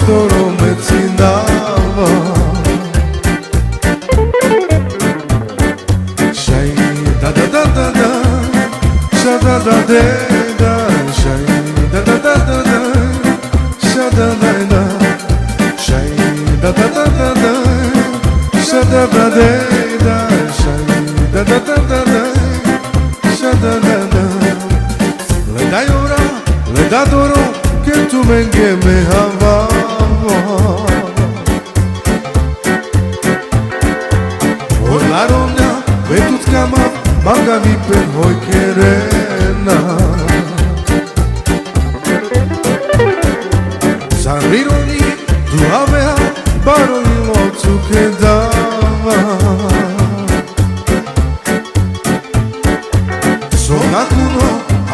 pastoro me ținava. Și-ai da-da-da-da-da, și-a-da-da-de, da, și-ai da-da-da-da-da, și-a-da-da-da, și-ai da-da-da-da-da, și-a-da-da-de, da, și-ai da-da-da-da-da, și-a-da-da-da. Le dai ora, le da doro, che tu me me havava. La Romea, vetuți cama, mangavi pe hoi cherena. Sanrironi, tu avea, baroni loțu che dava. Sonacuno,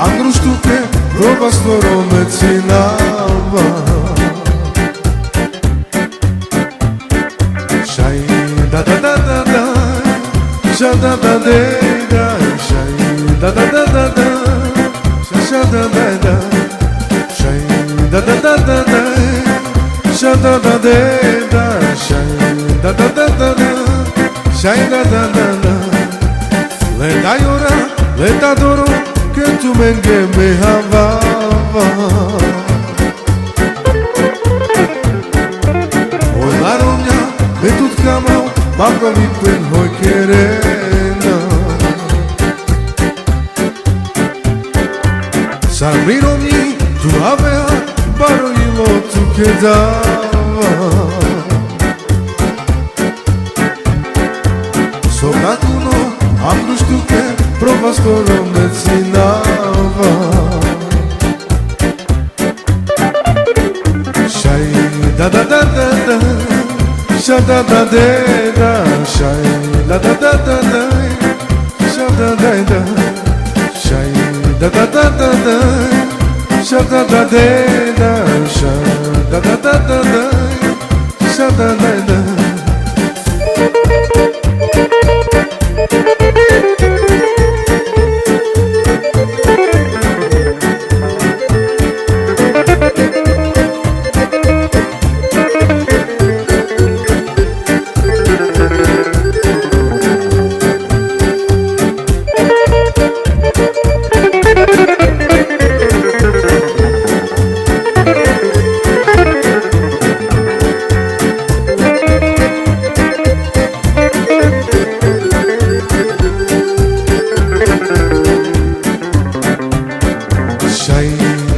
angruștu che provastoro me ținava. Și-ai da-da-da-da-da, și-a-da-da-de, da, și-ai da-da-da-da-da, și-a-da-da-da, și-ai da-da-da-da-da, și-a-da-da-de, da, și-ai da-da-da-da-da, și-ai da-da-da-da. Le dai ora, le da doro, che tu me havava. O la Romea, pe tot camau, mangavi pen hoi cherena. Sanrironi, tu avea, baroni loțu che dava. Sonacuno, angruștu che provastoro me ținava. Și-ai da-da-da-da-da, și-a-da-da-de, da, și-ai da-da-da-da-da, și-a-da-da-da, și-ai da-da-da-da-da, și-a-da-da-de, da, și-ai da-da-da-da-da, și-a-da-da-da.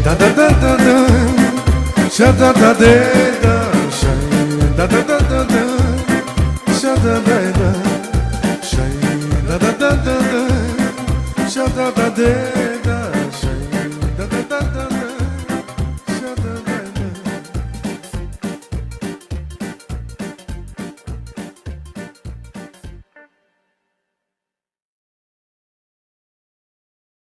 Da-da-da-da-da, și-a-da-da-de, da, și-ai da-da-da-da-da, și-a-da-da-da, și-ai da-da-da-da-da, și-a-da-da-de.